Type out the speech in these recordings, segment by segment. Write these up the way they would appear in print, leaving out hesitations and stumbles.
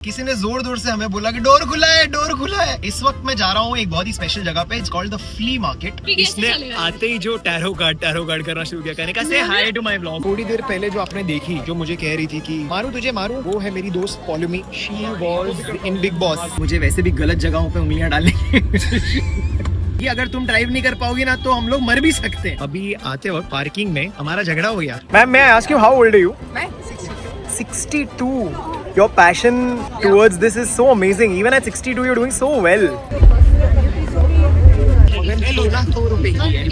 किसी ने जोर जोर से हमें बोला कि डोर खुला है, डोर खुला है। इस वक्त मैं जा रहा हूँ एक बहुत ही स्पेशल जगह पे, it's called the flea market. इसने आते ही जो टैरो कार्ड करना शुरू किया, कहने का से हाय टू माय व्लॉग। थोड़ी देर पहले जो आपने देखी, जो मुझे कह रही थी कि मारू तुझे मारू, वो है मेरी दोस्त Paulomi. She was in Bigg Boss. मुझे वैसे भी गलत जगहों पे उंगलियां डालने की अगर तुम ड्राइव नहीं कर पाओगी ना तो हम लोग मर भी सकते हैं। अभी आते वक्त पार्किंग में हमारा झगड़ा हो गया। मैम मैं ask you how old are you? 62. Your passion towards this is so amazing. Even at 62, you're doing so well.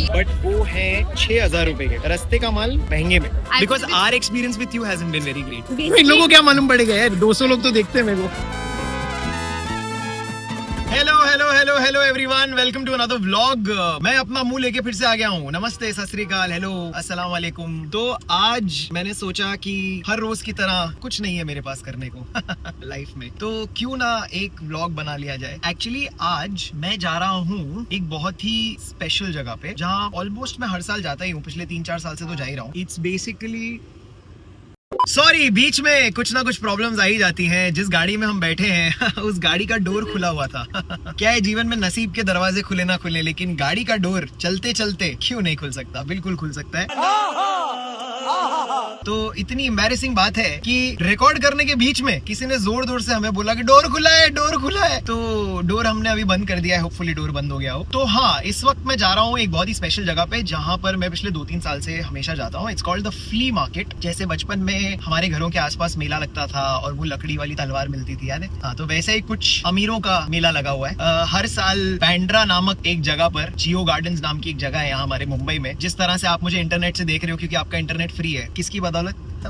But वो है 6,000 रुपए के रास्ते का माल महंगे में। Because our experience with you hasn't been very great. इन लोगों को क्या मालूम पड़ेगा यार, 200 लोग तो देखते हैं मेरे को। Hello everyone, welcome to another vlog. मैं अपना मुंह लेके फिर से आ गया हूँ। नमस्ते, सत श्री अकाल, हेलो, अस्सलाम वालेकुम। तो आज मैंने सोचा कि हर रोज की तरह कुछ नहीं है मेरे पास करने को लाइफ में, तो क्यों ना एक व्लॉग बना लिया जाए। एक्चुअली आज मैं जा रहा हूँ एक बहुत ही स्पेशल जगह पे, जहाँ ऑलमोस्ट मैं हर साल जाता ही हूँ, पिछले 3-4 साल से तो जा ही रहा हूँ। इट्स बेसिकली सॉरी, बीच में कुछ ना कुछ प्रॉब्लम्स आ ही जाती हैं। जिस गाड़ी में हम बैठे हैं उस गाड़ी का डोर खुला हुआ था क्या है, जीवन में नसीब के दरवाजे खुले ना खुले, लेकिन गाड़ी का डोर चलते चलते क्यों नहीं खुल सकता? बिल्कुल खुल सकता है। तो इतनी एम्बैरेसिंग बात है कि रिकॉर्ड करने के बीच में किसी ने जोर जोर से हमें बोला कि डोर खुला है, डोर खुला है। तो डोर हमने अभी बंद कर दिया है, होपफुली डोर बंद हो गया हो। तो हाँ, इस वक्त मैं जा रहा हूँ एक बहुत ही स्पेशल जगह पे, जहाँ पर मैं पिछले 2-3 साल से हमेशा जाता हूँ। It's called the flea market. जैसे बचपन में हमारे घरों के आसपास मेला लगता था और वो लकड़ी वाली तलवार मिलती थी, याद है? हाँ, तो वैसे ही कुछ अमीरों का मेला लगा हुआ है हर साल बैंड्रा नामक एक जगह पर। जियो गार्डन्स नाम की एक जगह है यहाँ हमारे मुंबई में। जिस तरह से आप मुझे इंटरनेट से देख रहे हो, क्योंकि आपका इंटरनेट फ्री है, किसकी बदौलत?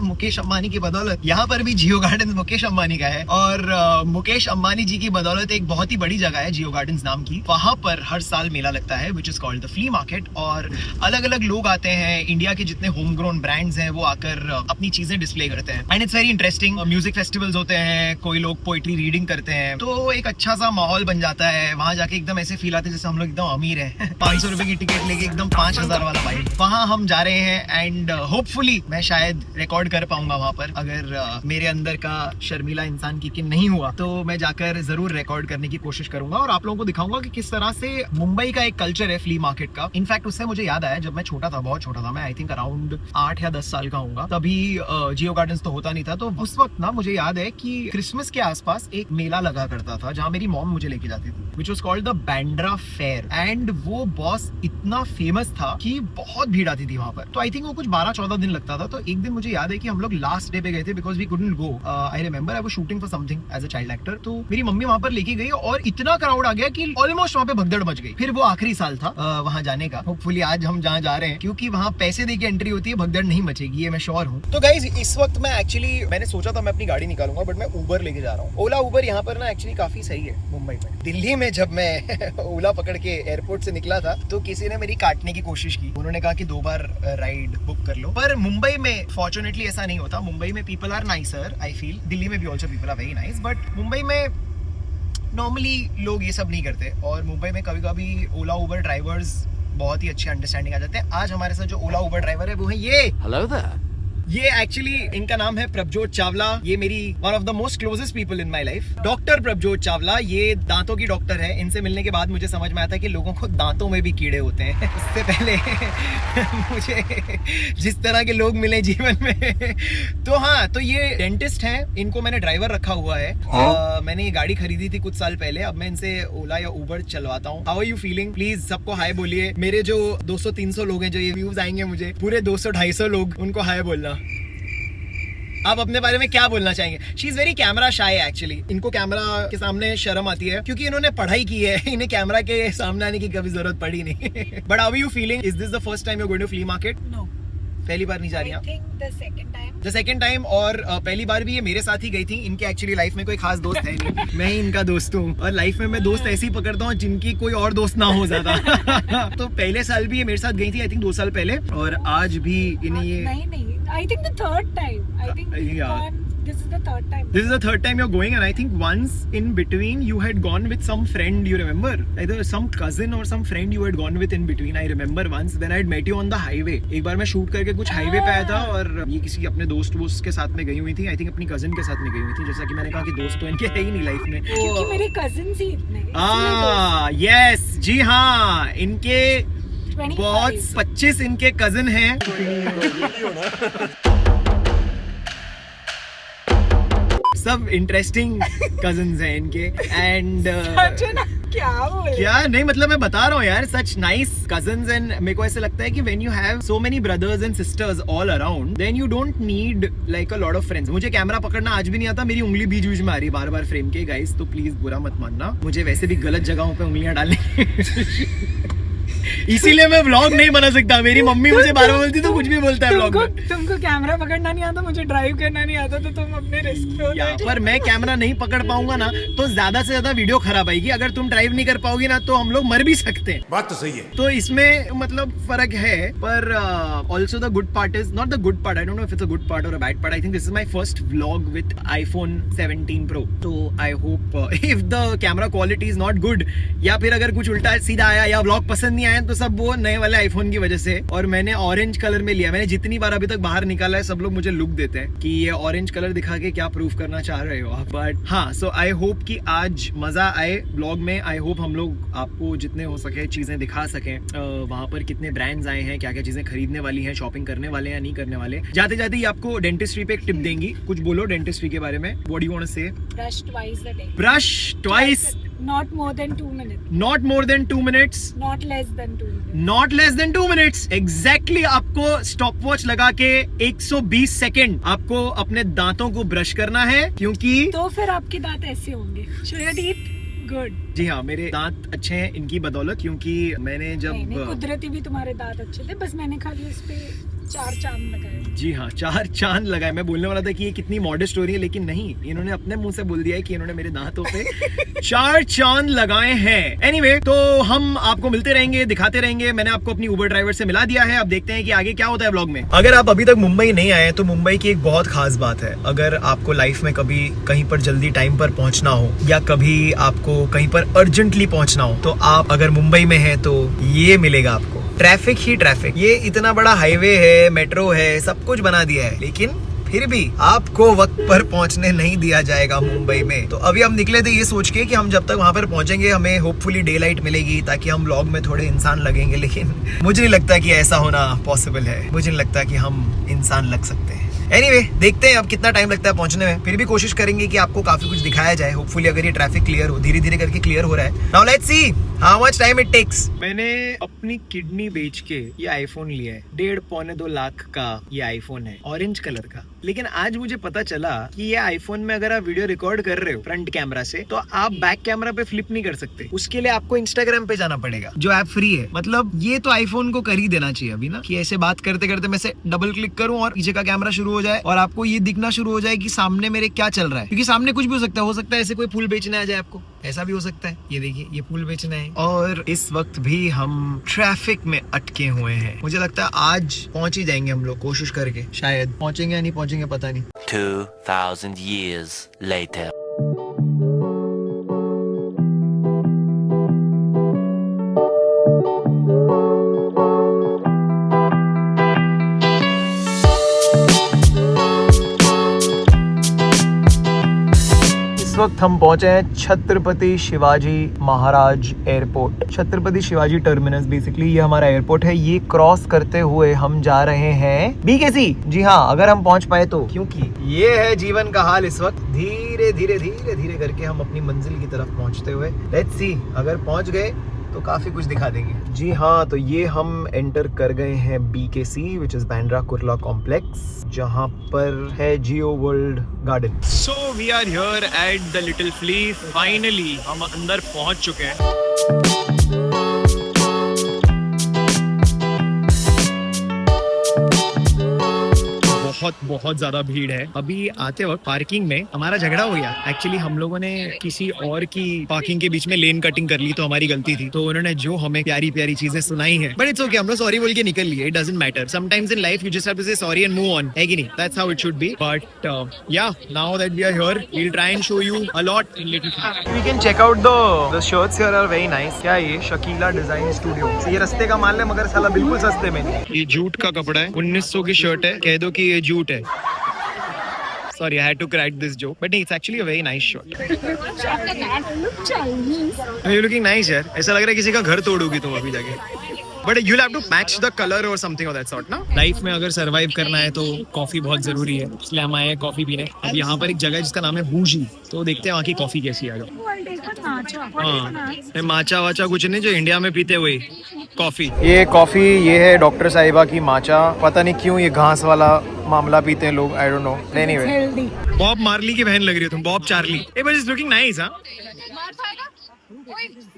मुकेश अंबानी की बदौलत। यहाँ पर भी जियो गार्डन्स मुकेश अंबानी का है, और मुकेश अंबानी जी की बदौलत एक बहुत ही बड़ी जगह है जियो गार्डन्स नाम की। वहां पर हर साल मेला लगता है, which is called the flea market. और अलग अलग लोग आते हैं, इंडिया के जितने होम ग्रोन ब्रांड्स हैं वो आकर अपनी चीजें डिस्प्ले करते हैं। And it's very interesting. Music festivals होते हैं, कोई लोग पोइट्री रीडिंग करते हैं, तो एक अच्छा सा माहौल बन जाता है। वहां जाके एकदम ऐसे फील आते हैं जैसे हम लोग एकदम अमीर है 500 रुपए की टिकट लेके एकदम 5,000 वाला वाइब। वहां हम जा रहे हैं एंड होपफुली मैं शायद रिकॉर्ड कर पाऊंगा वहां पर। अगर मेरे अंदर का शर्मीला इंसान की नहीं हुआ तो मैं जाकर जरूर रिकॉर्ड करने की कोशिश करूंगा और आप लोगों को दिखाऊंगा कि किस तरह से मुंबई का एक कल्चर है फ्ली मार्केट का। इनफैक्ट उससे मुझे याद आया, जब मैं छोटा था, बहुत छोटा था, मैं आई थिंक अराउंड 8 या 10 साल का होऊंगा, तभी जियो गार्डन्स तो होता नहीं था। तो उस वक्त ना मुझे याद है कि क्रिसमस के आसपास एक मेला लगा करता था जहाँ मेरी मॉम मुझे लेके जाती थी, which was called the Bandra fair. And वो बॉस इतना फेमस था कि बहुत भीड़ आती थी वहां पर। तो आई थिंक वो कुछ 12-14 दिन लगता था। तो एक दिन मुझे याद है कि हम लोग लास्ट डे पे गए थे, because we couldn't go. I remember I was shooting for something as a child actor. तो मेरी मम्मी वहां पर लेके गई और इतना क्राउड आ गया कि ऑलमोस्ट वहां पे भगदड़ मच गई। फिर वो आखिरी साल था वहां जाने का। होपफुली आज हम जहाँ जा रहे हैं, क्योंकि वहां पैसे देके एंट्री होती है, भगदड़ नहीं मचेगी, ये मैं श्योर हूँ। तो गाइस, इस वक्त मैं एक्चुअली मैंने सोचा था मैं अपनी गाड़ी निकालूंगा, बट मैं उबर लेके जा रहा हूँ। ओला उबर यहाँ पर ना एक्चुअली काफी सही है मुंबई में। दिल्ली में जब मैं ओला पकड़ के एयरपोर्ट से निकला था तो किसी ने मेरी काटने की कोशिश की। उन्होंने कहा कि 2 बार राइड बुक कर लो, पर मुंबई में फॉर्चुनेटली ऐसा नहीं होता। मुंबई में people are nicer, I feel. Delhi में भी also people are very nice, but Mumbai में नॉर्मली लोग ये सब नहीं करते। और मुंबई में कभी कभी ओला उबर ड्राइवर्स बहुत ही अच्छे अंडरस्टैंडिंग आ जाते हैं। आज हमारे साथ जो ओला उबर ड्राइवर है वो है ये। Hello there. ये एक्चुअली इनका नाम है प्रभजोत चावला। ये मेरी one of the most closest people in my life. Doctor Prabhjot Chawla, ये दांतों की डॉक्टर है। इनसे मिलने के बाद मुझे समझ में आता है कि लोगों को दांतों में भी कीड़े होते हैं। इससे पहले मुझे जिस तरह के लोग मिले जीवन में तो हाँ, तो ये डेंटिस्ट हैं। इनको मैंने ड्राइवर रखा हुआ है। मैंने ये गाड़ी खरीदी थी कुछ साल पहले। अब मैं इनसे ओला या उबर चलवाता हूँ। How are you feeling? Please सबको हाय बोलिए। मेरे जो 200-300 लोग हैं जो ये व्यूज आएंगे मुझे, पूरे 200-250 लोग, उनको हाय बोलना। आप अपने बारे में क्या बोलना चाहेंगे? She is very camera shy actually. इनको कैमरा के सामने शर्म आती है, क्योंकि इन्होंने पढ़ाई की है। इन्हें कैमरा के सामने आने की कभी जरूरत पड़ी नहीं। But how are you feeling? Is this the first time you are going to flea market? No, पहली बार नहीं जा रही? The second time. और पहली बार भी ये मेरे साथ ही गई थी। इनके एक्चुअली लाइफ में कोई खास दोस्त है नहीं, मैं ही इनका दोस्त हूँ। और लाइफ में मैं दोस्त ऐसे ही पकड़ता हूँ जिनकी कोई और दोस्त ना हो ज्यादा। तो पहले साल भी ये मेरे साथ गई थी, आई थिंक 2 साल पहले, और आज भी इन्हें ये नहीं, I think the third time. I think this is the third time. This is the third time you're going, and I think once in between you had gone with some friend. You remember? Either some cousin or some friend you had gone with in between. I remember once when I had met you on the highway. एक बार मैं shoot करके कुछ highway पे आया था और ये किसी अपने दोस्त के साथ में गई हुई थी. I think अपनी cousin के साथ में गई हुई थी. जैसा कि मैंने कहा कि दोस्त तो इनके है ही नहीं लाइफ में. क्योंकि मेरे cousins ही इतने. यस जी हाँ, इनके 25. बहुत 25 इनके कजिन हैं. सब इंटरेस्टिंग कजिन्स हैं इनके. एंड क्या बोल क्या नहीं, मतलब मैं बता रहा हूँ यार, सच नाइस कजिन्स. एंड मेरे को ऐसे लगता है कि when you have so many brothers and sisters all around, then you don't need like a lot of friends. मुझे कैमरा पकड़ना आज भी नहीं आता. मेरी उंगली बीच बीच में आ रही बार बार फ्रेम के. गाइस तो प्लीज बुरा मत मानना, मुझे वैसे भी गलत जगहों पे उंगलियां डालने इसीलिए मैं व्लॉग नहीं बना सकता. मेरी मम्मी मुझे बार बार बोलती तो कुछ भी बोलता है व्लॉग में. तुमको कैमरा पकड़ना नहीं आता, मुझे ड्राइव करना नहीं आता, तो तुम अपने रिस्क पे हो. यहाँ पर मैं कैमरा नहीं पकड़ पाऊंगा ना तो ज्यादा से ज्यादा वीडियो खराब आएगी. अगर तुम ड्राइव नहीं कर पाओगी ना तो हम लोग मर भी सकते हैं. बात तो सही है. तो इसमें मतलब फर्क है. पर also the good part is not the good part. I don't know if it's a good part और a bad part. I think this is my first vlog with iPhone 17 Pro. तो I hope if the camera quality is not good या फिर अगर कुछ उल्टा सीधा आया या व्लॉग पसंद नहीं आया तो सब वो नए वाले आईफोन की वजह से. और मैंने ऑरेंज कलर में लिया. मैंने जितनी बार अभी तक बाहर निकाला है सब लोग मुझे लुक देते हैं कि ये ऑरेंज कलर दिखा के क्या प्रूफ करना चाह रहे हो आप. बट हाँ, सो आई होप कि आज मजा आए ब्लॉग में. आई होप हम लोग आपको जितने हो सके चीजें दिखा सकें. वहां पर कितने ब्रांड्स आए हैं, क्या क्या चीजें खरीदने वाली हैं, शॉपिंग करने वाले या नहीं करने वाले. जाते जाते ही आपको डेंटिस्ट्री पे एक टिप देंगी. कुछ बोलो डेंटिस्ट्री के बारे में. What do you want to say? Brush twice a day. Brush twice. Not more than 2 minutes. Not more than 2 minutes. Not less than 2 minutes. Not less than 2 minutes. Exactly. आपको stop watch लगा के 120 second आपको अपने दांतों को brush करना है, क्योंकि तो फिर आपके दांत ऐसे होंगे. Show your teeth. Good. जी हाँ, मेरे दांत अच्छे हैं इनकी बदौलत. क्योंकि मैंने जब नहीं, कुदरती भी तुम्हारे दांत अच्छे थे, बस मैंने खाली उस पे 4 चांद लगाए. जी हाँ, 4 चांद लगाए. मैं बोलने वाला था कि ये कितनी मॉडेस्ट स्टोरी है, लेकिन नहीं, इन्होंने अपने मुंह से बोल दिया है कि इन्होंने मेरे दांतों पे 4 चांद लगाए हैं. एनीवे, तो हम आपको मिलते रहेंगे, दिखाते रहेंगे. मैंने आपको अपनी उबर ड्राइवर से मिला दिया है. अब देखते हैं कि आगे क्या होता है व्लॉग में. अगर आप अभी तक मुंबई नहीं आए तो मुंबई की एक बहुत खास बात है. अगर आपको लाइफ में कभी कहीं पर जल्दी टाइम पर पहुंचना हो या कभी आपको कहीं पर अर्जेंटली पहुंचना हो तो आप अगर मुंबई में हैं तो ये मिलेगा आपको. ट्रैफिक ही ट्रैफिक. ये इतना बड़ा हाईवे है, मेट्रो है, सब कुछ बना दिया है, लेकिन फिर भी आपको वक्त पर पहुंचने नहीं दिया जाएगा मुंबई में. तो अभी हम निकले थे ये सोच के कि हम जब तक वहां पर पहुंचेंगे हमें होपफुली डे लाइट मिलेगी ताकि हम व्लॉग में थोड़े इंसान लगेंगे. लेकिन मुझे नहीं लगता कि ऐसा होना पॉसिबल है. मुझे नहीं लगता कि हम इंसान लग सकते हैं. एनीवे, देखते हैं अब कितना टाइम लगता है पहुंचने में. फिर भी कोशिश करेंगे कि आपको काफी कुछ दिखाया जाए. होपफुली अगर ये ट्रैफिक क्लियर हो, धीरे धीरे करके क्लियर हो रहा है. Now let's see how much time it takes. मैंने अपनी किडनी बेच के ये आईफोन लिया है. 1.5-2 लाख का ये आईफोन है, ऑरेंज कलर का. लेकिन आज मुझे पता चला कि ये आईफोन में अगर आप वीडियो रिकॉर्ड कर रहे हो फ्रंट कैमरा से तो आप बैक कैमरा पे फ्लिप नहीं कर सकते. उसके लिए आपको इंस्टाग्राम पे जाना पड़ेगा, जो ऐप फ्री है. मतलब ये तो आईफोन को कर ही देना चाहिए अभी ना, कि ऐसे बात करते करते मैं से डबल क्लिक करूं और पीछे का कैमरा शुरू हो जाए और आपको ये दिखना शुरू हो जाए कि सामने मेरे क्या चल रहा है. क्योंकि सामने कुछ भी हो सकता है ऐसे कोई फूल बेचने आ जाए आपको. ऐसा भी हो सकता है. ये देखिए, ये फूल बेचना है. और इस वक्त भी हम ट्रैफिक में अटके हुए हैं. मुझे लगता है आज पहुंच ही जाएंगे हम लोग, कोशिश करके. शायद पहुंचेंगे या नहीं पहुंचेंगे पता नहीं. 2000 years later. इस वक्त हम पहुंचे हैं Chhatrapati Shivaji Maharaj airport. Chhatrapati Shivaji terminus basically ये हमारा एयरपोर्ट है. ये क्रॉस करते हुए हम जा रहे हैं BKC. जी हाँ, अगर हम पहुंच पाए तो. क्योंकि ये है जीवन का हाल इस वक्त. धीरे धीरे धीरे धीरे करके हम अपनी मंजिल की तरफ पहुंचते हुए. लेट्स सी, अगर पहुंच गए तो काफी कुछ दिखा देंगे. जी हाँ, तो ये हम एंटर कर गए हैं BKC which is Bandra Kurla complex, जहाँ पर है Jio world garden. So we are here at the little flea. Finally हम अंदर पहुंच चुके हैं. बहुत बहुत ज्यादा भीड़ है। अभी आते वक्त पार्किंग में हमारा झगड़ा हो गया। एक्चुअली हम लोगों ने किसी और की पार्किंग के बीच में लेन कटिंग कर ली, तो हमारी गलती थी। तो उन्होंने जो हमें प्यारी प्यारी चीजें सुनाई है, बट इट्स ओके, हम लोग सॉरी बोल के निकल लिए। It doesn't matter, sometimes in life you just have to say sorry and move on, है कि नहीं? That's how it should be. But yeah, now that we are here, we will try and show you a lot in little. We can check out the shirts here are very nice. क्या है ये? Shakeela design studio. ये रस्ते का माल है, मगर साला बिल्कुल सस्ते में नहीं। ये जूट का कपड़ा है, 1900 की शर्ट है। कह दो कि ये जूट है। Sorry, I had to crack this joke, but it's actually a very nice shirt. You're looking nice, यार। ऐसा लग रहा है किसी का घर तोड़ोगी तुम अभी जाके। But you'll have to match the color or something of that sort, ना? लाइफ में अगर सरवाइव करना है तो कॉफी बहुत जरूरी है, इसलिए हम आए हैं कॉफी पीने। अब यहाँ पर एक जगह है जिसका नाम है बूजी, तो देखते हैं वहाँ की कॉफी कैसी है। हाँ, माचा वाचा कुछ नहीं, जो इंडिया में पीते हुए कॉफी। ये कॉफी, ये है डॉक्टर साहिबा की माचा। पता नहीं क्यों ये घास वाला मामला पीते हैं लोग, I don't know. Anyway, Bob Marley की बहन लग रही हो तुम, बॉब चार्ली। ए बट इट्स लुकिंग नाइस। हां,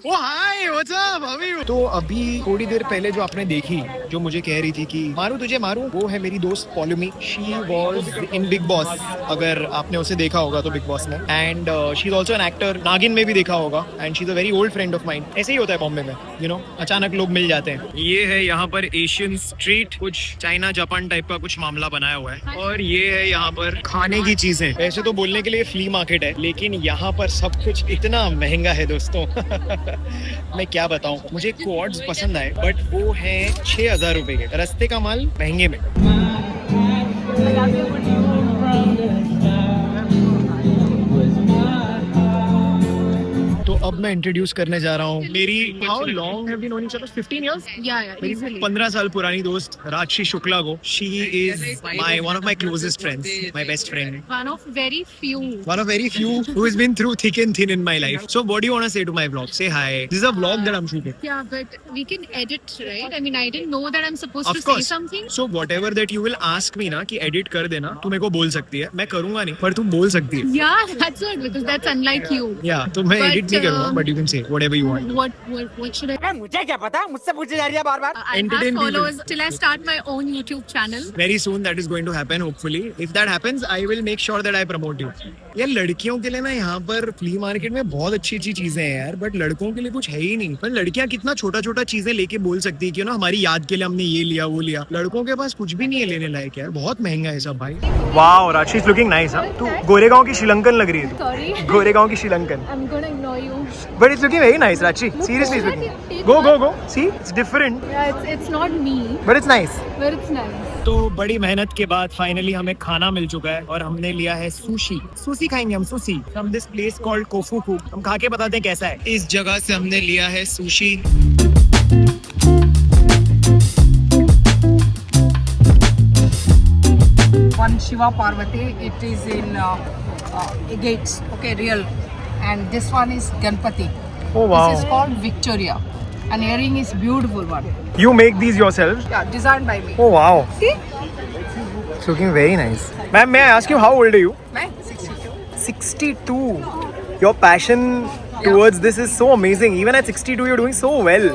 oh hi, what's up, how are you? तो अभी थोड़ी देर पहले जो आपने देखी, जो मुझे कह रही थी कि मारू तुझे मारू, वो है मेरी दोस्त Paulomi. She was in Bigg Boss, अगर आपने उसे देखा होगा तो बिग बॉस में। And she is also an actor, Naagin में भी देखा होगा। And she is a very old friend of mine. ऐसे ही होता है बॉम्बे में, यू नो, अचानक लोग मिल जाते हैं। ये है यहाँ पर एशियन स्ट्रीट, कुछ चाइना जापान टाइप का कुछ मामला बनाया हुआ है। और ये है यहाँ पर खाने की चीजें। वैसे तो बोलने के लिए फ्ली मार्केट है, लेकिन यहाँ पर सब कुछ इतना महंगा है दोस्तों। मैं क्या बताऊं, मुझे क्वाड्स पसंद आए, बट वो है 6000 रुपए के। रस्ते का माल महंगे में। तो अब मैं इंट्रोड्यूस करने जा रहा हूँ मेरी, how long have been knowing each other? 15 years? मेरी 15 साल पुरानी दोस्त राजश्री शुक्ला को। She is one of my closest friends, my best friend, one of very few who has been through thick and thin in my life. So what do you want to say to my vlog? Say hi. This is a vlog that I'm shooting. Yeah, but we can edit, right? I mean, I didn't know that I'm supposed Of to course. say something. So whatever that you will ask me ना कि edit कर देना, तू मेरे को बोल सकती है। मैं करूँगा नहीं, पर तू बोल सकती है। Yeah, that's good because that's unlike you. Yeah, तो मैं But, edit नहीं करूँगा, but you can say whatever you want. What should I? मुझे क्या पता, मुझसे पूछे जा रही है बार बार। I have Entertain people. followers till I start my own YouTube channel. Very soon that is going to happen, hopefully. If that happens, I will make sure that I promote you. यार लड़कियों के लिए ना यहाँ पर flea market में बहुत अच्छी अच्छी चीजें हैं यार, बट लड़कों के लिए कुछ है ही नहीं। पर लड़कियाँ कितना छोटा छोटा चीजें लेके बोल सकती है कि ना हमारी याद के लिए हमने ये लिया वो लिया। लड़कों के पास कुछ भी नहीं है लेने लायक यार, बहुत महंगा है सब भाई। वाओ, राशि इज लुकिंग नाइस। तू गोरेगांव की श्रीलंकन लग रही है। Sorry. गोरेगांव की Sri Lankan. I'm gonna ignore you. But it's looking very nice, Rachi. Seriously, it's looking. Go. See, it's different. Yeah, it's not me, But it's nice. but it's nice. तो बड़ी मेहनत के बाद फाइनली हमें खाना मिल चुका है और हमने लिया है सुशी खाएंगे हम। Sushi from this place called Kofuku. हम खा के बताते हैं कैसा है। इस जगह से हमने लिया है sushi. One Shiva Parvati, it is in gates, okay, real. And this one is Ganpati. Oh wow. This is called Victoria. An earring is beautiful one. You make these yourself? Yeah, designed by me. Oh wow. See? It's looking very nice. Ma'am, may I ask you how old are you? Man, 62. 62. Your passion towards this is so amazing. Even at 62 you're doing so well.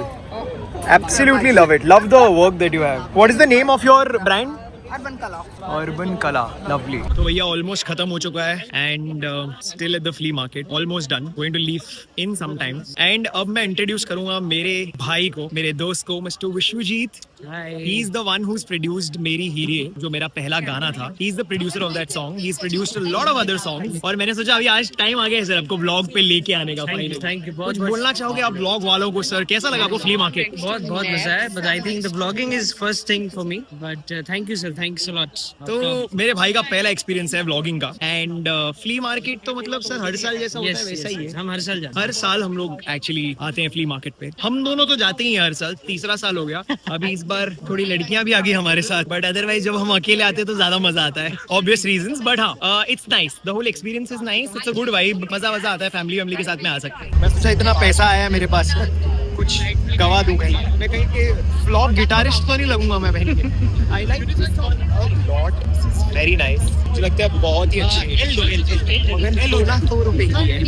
Absolutely love it. Love the work that you have. What is the name of your brand? Urban Kala. Urban Kala, lovely. तो भैया almost खत्म हो चुका है and still at the flea market, almost done, going to leave in some time. And अब मैं introduce करूंगा मेरे भाई को, मेरे दोस्त को, mister Vishwajeet. He is the one who produced मेरी हीरे, जो मेरा पहला गाना था। He is the producer of that song. He is produced a lot of other songs. और मैंने सोचा अभी आज टाइम आ गया है सर आपको व्लॉग पे लेके आने का। थैंक यू कुछ बोलना चाहोगे आप व्लॉग वालों को सर? कैसा लगा आपको फ्ली मार्केट? बहुत मजा है, but I think the blogging is first thing for me, but thank you sir, thanks a lot. तो मेरे भाई का पहला एक्सपीरियंस है व्लॉगिंग का। एंड फ्ली मार्केट तो मतलब सर हर साल जैसा होता है वैसा ही है। हम हर साल जाते हर साल हम लोग एक्चुअली आते हैं फ्ली मार्केट पे। हम दोनों तो जाते ही हैं हर साल, तीसरा साल हो गया। अभी इस बार थोड़ी लड़कियां भी आ गई हमारे साथ, बट अदरवाइज जब हम अकेले आते हैं तो ज्यादा मजा आता है, ऑब्वियस रीजंस। बट हाँ, it's nice, the whole experience is nice, it's a good vibe, मजा आता है। फैमिली के साथ में आ सकते हैं। मैं सोचा इतना पैसा आया मेरे पास, कुछ गवा दूं कहीं। मैं कहीं के व्लॉग गिटारिस्ट तो नहीं लगूंगा मैं बहन। आई लाइक वेरी नाइस, मुझे लगता है बहुत ही अच्छी है। एल ना 100 रुपए की है।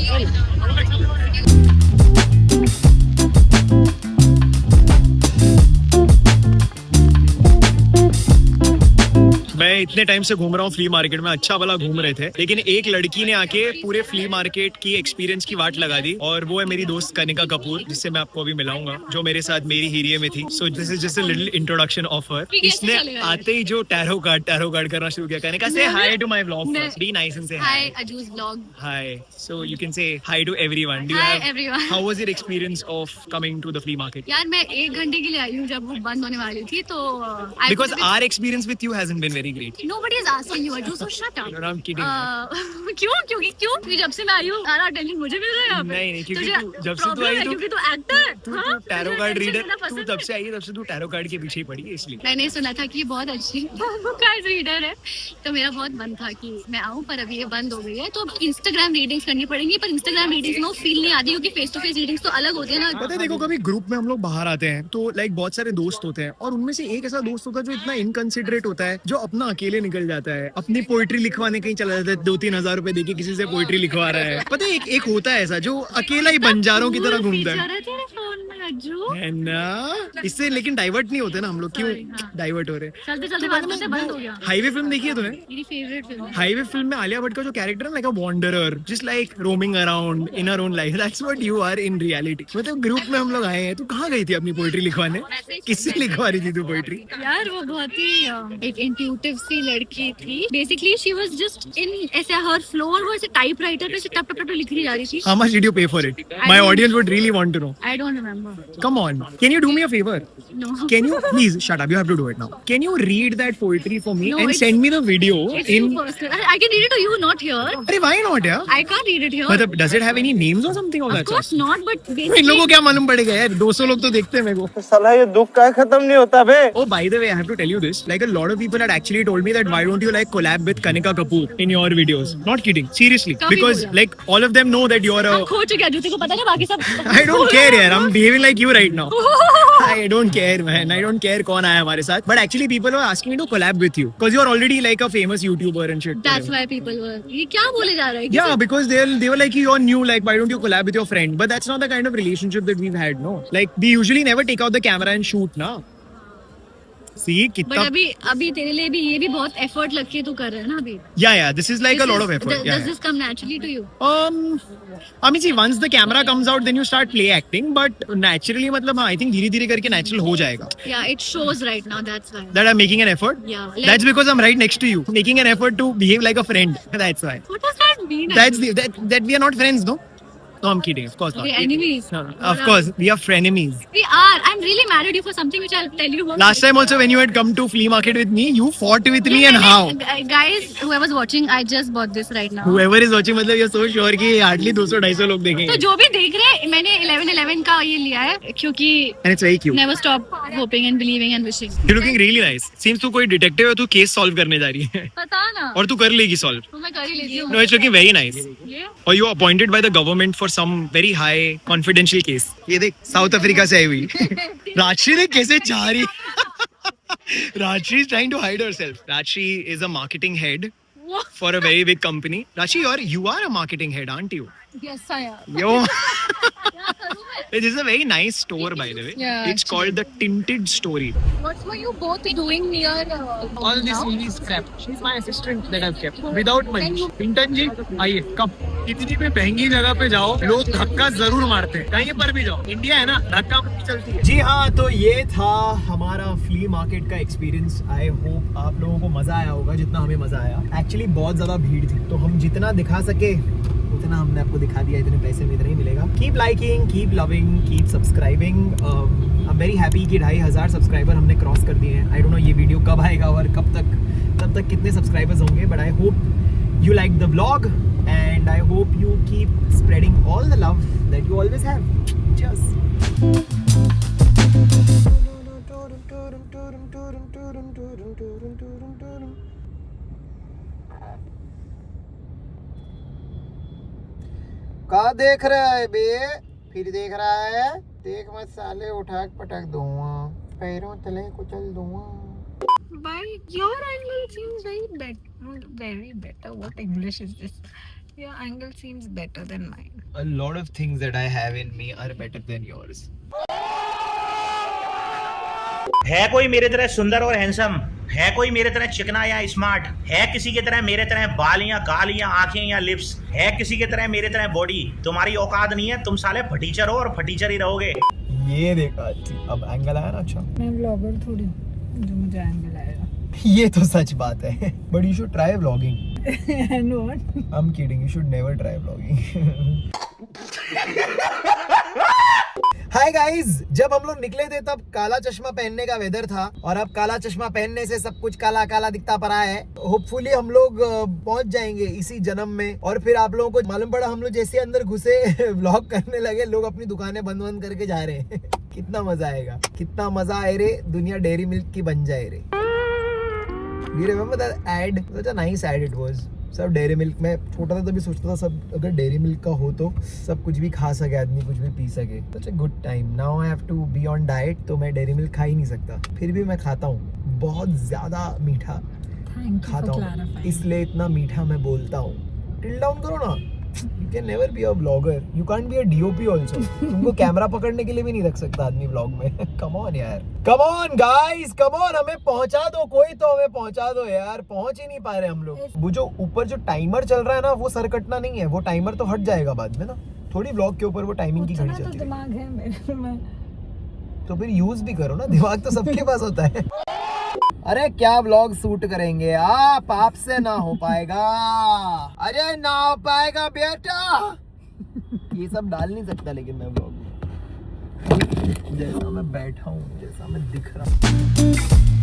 मैं इतने टाइम से घूम रहा हूँ फ्ली मार्केट में, अच्छा भला घूम रहे थे, लेकिन एक लड़की ने आके पूरे फ्ली मार्केट की एक्सपीरियंस की वाट लगा दी, और वो है मेरी दोस्त कनिका कपूर, जिससे मैं आपको अभी मिलाऊंगा, जो मेरे साथ मेरी हीरिये में थी. So this is just a little introduction of her. इसने आते ही जो टैरो कार्ड करना शुरू किया. कनिका से hi to my vlog first. Be nice and say hi. Aju's vlog. Hi. So you can say hi to everyone. Hi everyone. How was your experience of coming to the flea market? यार मैं 1 घंटे के लिए आई हूँ, जब वो बंद होने वाली थी तो Because our experience with you hasn't been very great. nobody is asking you, Aju, so shut up. No, I'm kidding. क्योंकि जब से मैं आई हूँ सारा अटेंशन मुझे मिल रहा है यहाँ पे. नहीं, क्योंकि तुझे तू- जब से तू problem आई है तो- क्योंकि तू एक्टर. तू टैरो कार्ड रीडर, तू तब से आई है, तब से तू टैरो कार्ड के पीछे ही पड़ी है, इसलिए. मैंने सुना था कि ये बहुत अच्छी कार्ड रीडर है, तो मेरा बहुत मन था कि मैं आऊँ, पर अभी ये बंद हो गई है. तो इंस्टाग्राम रीडिंग्स करनी पड़ेंगी, पर इंस्टाग्राम रीडिंग्स में फील नहीं आती, क्योंकि फेस टू फेस रीडिंग्स तो अलग होती है ना. पता है, देखो कभी ग्रुप में हम लोग बाहर आते हैं तो लाइक बहुत सारे दोस्त होते हैं, और उनमें से एक ऐसा दोस्त होता है जो इतना इनकंसिडरेट होता है, जो अपना अकेले निकल जाता है, अपनी पोइट्री लिखवाने कहीं चला जाता है, 2-3 हजार रुपए देके किसी से पोइट्री लिखवा रहा है. पता है, एक होता है ऐसा जो अकेला ही बंजारों की तरह घूमता है. तेरे फोन में अज्जू. है ना, इससे लेकिन डाइवर्ट नहीं होते ना हम लोग. क्यों डाइवर्ट हो रहे हैं? चलते चलते बात करते बंद हो गया. हाईवे फिल्म देखी है तूने? मेरी फेवरेट फिल्म है. हाईवे फिल्म में आलिया भट्ट का जो कैरेक्टर है, like a wanderer, just like roaming around in her own life. That's what you are in reality. मतलब ग्रुप में हम लोग आए हैं, तू कहाँ गई थी अपनी पोइट्री लिखवाने? किससे लिखवा रही थी तू पोइट्री? यार वो बहुत ही एक इंट्यूटिव सी लड़की थी. Basically she was just in ऐसे हर फ्लोर वो ऐसे टाइपराइटर पे से टप टप टप लिख रही जा रही थी. How much did you pay for it? My audience would really want to know. I don't remember. Come on, can you do me a favor? No. Can you please shut up? You have to do it now. Can you read that poetry for me No, and it's- send me the video It's in? too personal. I can read it to you, not here. अरे why not यार? I can't read it here. मतलब does it have any names or something of Of that course sort? not, but in basically लोगों को क्या मालूम पड़ेगा यार, 200 लोग तो देखते हैं मेरे को. साला ये दुख का खत्म नहीं होता बे. Oh, by the way, I have to tell you this. Like a lot of people had actually told me that why don't you like collab with Kanika Kapoor in your videos? Not kidding, seriously. कभी Because बोला? like all of them know that you're हम a. खो चुके हैं, जूते को पता है, बाकी सब I don't care यार, I'm behaving like you right now. I don't care man, I don't care कौन आया हमारे साथ. But actually people were asking me to collab with you because you're already like a famous YouTuber and shit. That's why people were. ये क्या बोले जा रहा है? Yeah, because they were like you're new, like why don't you collab with your friend? But that's not the kind of relationship that we've had, no. Like we usually never take out the camera and shoot, na. See, But कितना. अभी तेरे लिए भी ये भी बहुत effort लग के तू कर रहा है ना अभी. Yeah, this is like a lot of effort. Does Yeah. this come naturally to you? I mean, see, once the camera comes out, then you start play acting. But naturally, मतलब हाँ, I think धीरे-धीरे करके natural हो जाएगा. Yeah, it shows right now. That's why. That I'm making an effort. Yeah. That's because I'm right next to you, making an effort to behave like a friend. That's why. What does that mean? That's that we are not friends, no? No, I'm kidding. Of course not. We're enemies. No, of course, we are frenemies. We are. I'm really mad at you for something which I'll tell you about. Last time also when you had come to flea market with me, you fought with me and how? Guys, whoever's watching, I just bought this right now. Whoever is watching, मतलब you're so sure कि hardly 200-250 लोग तो देखेंगे. जो भी देख रहे हैं, मैंने 11/11 का ये लिया है क्योंकि And it's very cute. never stop hoping and believing and wishing. You're looking really nice. Seems तू कोई detective है, तू case solve करने जा रही है. पता ना. और तू कर लेगी solve. तो मैं कर ही लेती हूँ. No, it's looking very nice. ये Or you are appointed by the government for some very high confidential case. ये देख, साउथ अफ्रीका से आई हुई. राजश्री देख कैसे जा रही. Rajshri is trying to hide herself. Rajshri is a marketing head for a very big company. Rajshri, you are a marketing head, aren't you? Yes, I am. Yo. This is a very nice store, by the way. Yeah, It's called the Tinted Story. What were you both doing near? All this will be scrapped. She's my assistant that I've kept without money. Pinton जी, आइए कब कितनी भी महंगी जगह पे जाओ, लोग धक्का जरूर मारते हैं. कहीं पर भी जाओ, इंडिया है ना, धक्का मुक्की चलती है. जी हाँ, तो ये था हमारा फ्ली मार्केट का एक्सपीरियंस. आई होप आप लोगों को मजा आया होगा जितना हमें मजा आया. एक्चुअली बहुत ज्यादा भीड़ थी, तो हम जितना दिखा सके उतना हमने आपको दिखा दिया. इतने पैसे में इतना ही मिलेगा. Keep liking, keep loving, keep subscribing. I am very happy कि 2500 सब्सक्राइबर हमने क्रॉस कर दिए हैं. आई डोंट नो ये वीडियो कब आएगा और कब तक कितने सब्सक्राइबर्स होंगे, but I hope you like the vlog and I hope you keep spreading all the love that you always have. Cheers. कहा देख रहा है बे? फिर देख रहा है? देख मत साले, उठा के पटक दूंगा, पैरों तले कुचल दूंगा. Why your angle seems very better. What English is this? Your angle seems better than mine. A lot of things that I have in me are better than yours. है कोई मेरे तरह सुंदर और हैंडसम? है कोई मेरे तरह चिकना या स्मार्ट? है किसी की तरह मेरे तरह बाल या गाल या आंखें या लिप्स? है किसी की तरह मेरे तरह बॉडी? तुम्हारी औकात नहीं है, तुम साले फटीचर हो और फटीचर ही रहोगे। ये देखा, अब एंगल आया ना। अच्छा, मैं ब्लॉगर थोड़ी जो मुझे एंगल आएगा। ये तो सच बात है, but you should try vlogging. I know what? I am kidding, you should never try vlogging. Hi guys, जब हम लोग निकले थे तब काला चश्मा पहनने का वेदर था और अब काला चश्मा पहनने से सब कुछ काला काला दिखता पड़ा है। होपफुली हम लोग पहुंच जाएंगे इसी जन्म में और फिर आप लोगों को मालूम पड़ा हम लोग जैसे अंदर घुसे व्लॉग करने लगे, लोग अपनी दुकानें बंद करके जा रहे हैं। कितना मजा आएगा, कितना मजा आए रे, दुनिया डेयरी मिल्क की बन जाए रे। You remember that ad? Such a nice ad it was. सब डेयरी मिल्क में छोटा था तभी सोचता था सब अगर डेयरी मिल्क का हो तो सब कुछ भी खा सके आदमी, कुछ भी पी सके। Such a good time. Now I have to be on diet, तो मैं डेयरी मिल्क खा ही नहीं सकता, फिर भी मैं खाता हूँ। बहुत ज्यादा मीठा खाता हूँ, इसलिए इतना मीठा मैं बोलता हूँ। टिल डाउन करो ना, you can never be a vlogger. You can't be a DOP also. तुमको कैमरा पकड़ने के लिए भी नहीं रख सकता आदमी व्लॉग में। Come on यार, come on guys, come on, हमें पहुंचा दो, कोई तो हमें पहुंचा दो यार, पहुंच ही नहीं पा रहे हम लोग। वो जो ऊपर जो टाइमर चल रहा है ना, वो सर कटना नहीं है, वो टाइमर तो हट जाएगा बाद में ना। थोड़ी व्लॉग के ऊपर वो टाइमिंग की घड़ी चलती है। दिमाग है मेरे में, तो फिर यूज भी करो ना, दिमाग तो सबके पास होता है। अरे क्या व्लॉग शूट करेंगे आप से ना हो पाएगा। अरे ना हो पाएगा बेटा, ये सब डाल नहीं सकता लेकिन मैं व्लॉग में, जैसा मैं बैठा हूँ, जैसा मैं दिख रहा हूँ।